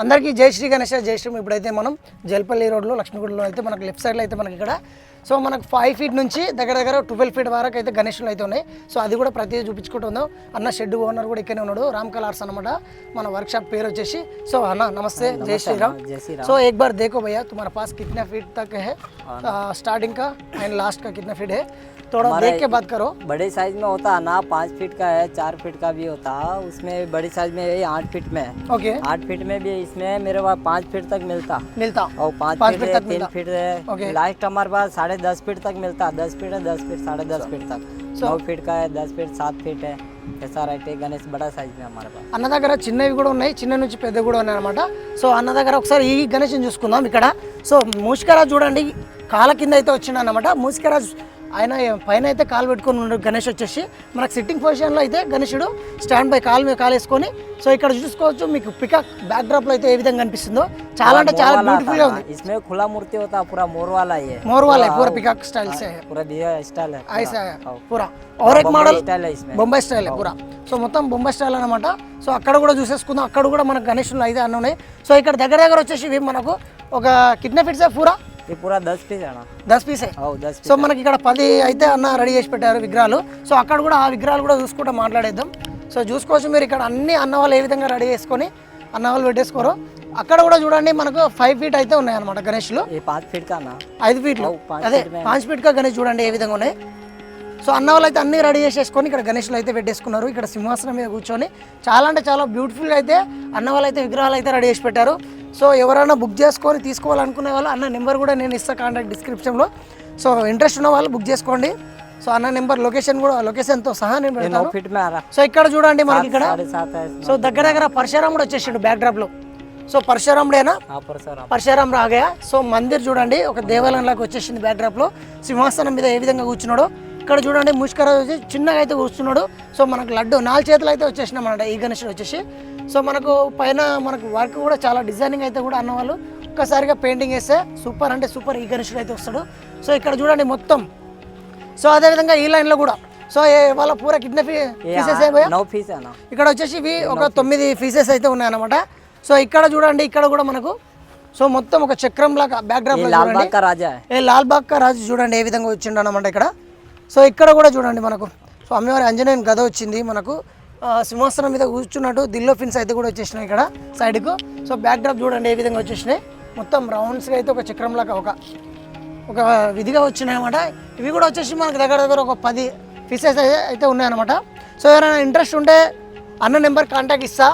అందరికీ జై శ్రీ గణేష్ జై శ్రీ. ఇప్పుడైతే మనం జల్పల్లి రోడ్లో లక్ష్మీగూడలో అయితే మనకు లెఫ్ట్ సైడ్లో అయితే మనకి ఇక్కడ సో మనకు 5 ఫీట్ నుంచి దగ్గర 12 ఫీట్ వరకు అయితే గణేషులు అయితే ఉన్నాయి. సో అది కూడా ప్రతి చూపించుకుంటుందాం. అన్న షెడ్ ఓనర్ కూడా ఇక్కడనే ఉన్నాడు, రామ్ కలర్స్ అనమాట మన వర్క్ షాప్ పేరు వచ్చేసి. సో అన్న నమస్తే, జై శ్రీరామ్. సో एक बार देखो भैया तुम्हारे पास कितना फीट तक है, स्टार्टिंग का एंड लास्ट का कितना फीट है, थोड़ा देख के बात करो. बड़े साइज में होता है ना 5 फीट का है, 4 फीट का भी होता है. उसमें बड़ी साइज में यही 8 फीट में है. ओके 8 फीट में भी इसमें मेरे पास 5 फीट तक मिलता और 5 फीट है, 3 फीट है. लास्ट हमारे पास 10.5 फीट तक मिलता. 10 फीट है, 10 फीट 10.5 फीट तक. 9 फीट का है, 10 फीट 7 फीट है. ऐसा रहते गणेश बड़ा साइज में हमारे पास. అన్న దగ్గర చిన్నవి కూడా ఉన్నాయి, చిన్న నుంచి పెద్ద కూడా ఉన్నాయి అనమాట. సో అన్న దగ్గర ఒకసారి ఈ గణేష్ని చూసుకుందాం ఇక్కడ. సో మూషికరాజు చూడండి కాళ్ళ కింద అయితే వచ్చిండు అనమాట. మూషికరాజు ఆయన పైన అయితే కాలు పెట్టుకొని ఉన్నాడు. గణేష్ వచ్చేసి మనకు సిట్టింగ్ పొజిషన్లో అయితే గణేశుడు స్టాండ్ బై కాలు మీద కాలు వేసుకొని. సో ఇక్కడ చూసుకోవచ్చు మీకు పికాక్ బ్యాక్ డ్రాప్ లో అయితే ఏ విధంగా కనిపిస్తుందో. చాలా అంటే చాలా బ్యూటిఫుల్ గా ఉంది. इसमें खुला मूर्ति होता है, पूरा मोर वाला ही है. मोर वाला है, पूरा पिकाक स्टाइल से है, पूरा दिया स्टाइल है ऐसा है पूरा. और एक मॉडल स्टाइल है इसमें, బొంబాయి స్టైల్ పూరా. సో మొత్తం బొంబాయి స్టైల్ అనమాట. సో అక్కడ కూడా చూసేసుకుందాం. అక్కడ కూడా మనకు గణేశులు అయితే అన్నీ ఉన్నాయి. సో ఇక్కడ దగ్గర వచ్చేసి ఇవి మనకు ఒక కిడ్నీ ఫిట్స్ పూరా ये पूरा 10 पीस है ना, 10 పీస్. సో మనకి ఇక్కడ 10 అయితే అన్న రెడీ చేసి పెట్టారు విగ్రహాలు. సో అక్కడ కూడా ఆ విగ్రహాలు కూడా చూసుకుంటూ మాట్లాడేద్దాం. సో చూసుకోవచ్చు మీరు ఇక్కడ అన్ని అన్న వాళ్ళు ఏ విధంగా రెడీ చేసుకొని అన్న వాళ్ళు పెట్టేసుకోరు. అక్కడ కూడా చూడండి మనకు 5 ఫీట్ అయితే ఉన్నాయి అనమాట గణేష్లు. 5 ఫీట్ का ना 5 ఫీట్లు అదే 5 ఫీట్ కా గణేష్ చూడండి ఏ విధంగా ఉన్నాయి. సో అన్న వాళ్ళు అయితే అన్ని రెడీ చేసేసుకొని ఇక్కడ గణేష్లు అయితే పెట్టేసుకున్నారు. ఇక్కడ సింహాసనం మీద కూర్చొని చాలా అంటే చాలా బ్యూటిఫుల్గా అయితే అన్న వాళ్ళు అయితే విగ్రహాలు అయితే రెడీ చేసి పెట్టారు. సో ఎవరైనా బుక్ చేసుకొని తీసుకోవాలనుకునే వాళ్ళు అన్న నెంబర్ కూడా నేను ఇస్తాను కాంటాక్ట్ డిస్క్రిప్షన్లో. సో ఇంట్రెస్ట్ ఉన్న వాళ్ళు బుక్ చేసుకోండి. సో అన్న నెంబర్ లొకేషన్తో సహా నేను పెడతాను. సో ఇక్కడ చూడండి మనకి ఇక్కడ సో దగ్గర పరశురామ్ కూడా వచ్చేసిండు బ్యాక్ డ్రాప్ లో. సో పరశురాముడేనా, పరశురామ్ రాగయా. సో మందిర్ చూడండి ఒక దేవాలయం లాగా వచ్చేసింది బ్యాక్ డ్రాప్ లో. సింహాసనం మీద ఏ విధంగా కూర్చున్నాడో ఇక్కడ చూడండి. ముష్కరాజు వచ్చి చిన్నగా అయితే కూర్చున్నాడు. సో మనకు లడ్డు 4 చేతులు అయితే వచ్చేసినాం అన్నమాట ఈ గణేశుడు వచ్చేసి. సో మనకు పైన మనకు వర్క్ కూడా చాలా డిజైనింగ్ అయితే కూడా అన్నవాళ్ళు ఒక్కసారిగా పెయింటింగ్ వేస్తే సూపర్ అంటే సూపర్ ఈ గణేశుడు అయితే వస్తాడు. సో ఇక్కడ చూడండి మొత్తం. సో అదేవిధంగా ఈ లైన్లో కూడా సో వాళ్ళ పూరా కిడ్నీ పీసెస్ ఇక్కడ వచ్చేసి ఇవి ఒక 9 పీసెస్ అయితే ఉన్నాయన్నమాట. సో ఇక్కడ చూడండి ఇక్కడ కూడా మనకు సో మొత్తం ఒక చక్రం లాగా బ్యాక్ డ్రాప్ లాల్ బాగ్ కా రాజు చూడండి ఏ విధంగా వచ్చిండు అన్నమాట ఇక్కడ. సో ఇక్కడ కూడా చూడండి మనకు సో అమ్మవారి ఆంజనేయుని గద వచ్చింది మనకు. సింహాసనం మీద కూర్చున్నట్టు దిల్లో ఫిన్స్ అయితే కూడా వచ్చేసినాయి ఇక్కడ సైడ్కు. సో బ్యాక్ డ్రాప్ చూడండి ఏ విధంగా వచ్చేసినాయి. మొత్తం రౌండ్స్గా అయితే ఒక చక్రంలాగా ఒక విధిగా వచ్చినాయి అన్నమాట. ఇవి కూడా వచ్చేసి మనకు దగ్గర ఒక 10 పీసెస్ అయితే ఉన్నాయన్నమాట. సో ఎవరైనా ఇంట్రెస్ట్ ఉంటే అన్న నెంబర్ కాంటాక్ట్ ఇస్తా.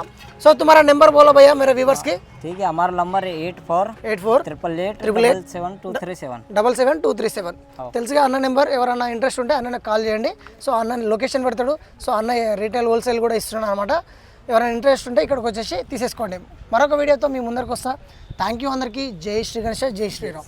సో तुम्हारा नंबर बोलो भैया मेरे व्यूवर्स के. ठीक है, हमारा नंबर 8488772237 తెలుసుగా అన్న నెంబర్. ఎవరైనా ఇంట్రెస్ట్ ఉంటే అన్న కాల్ చేయండి. సో అన్న లొకేషన్ పెడతాడు. సో అన్న రీటైల్ హోల్సేల్ కూడా ఇస్తున్నాడు అనమాట. ఎవరైనా ఇంట్రెస్ట్ ఉంటే ఇక్కడికి వచ్చేసి తీసేసుకోండి. మరొక వీడియోతో మీ ముందరికి వస్తా. థ్యాంక్ యూ అందరికీ. జై శ్రీ గణేష్, జై శ్రీరామ్.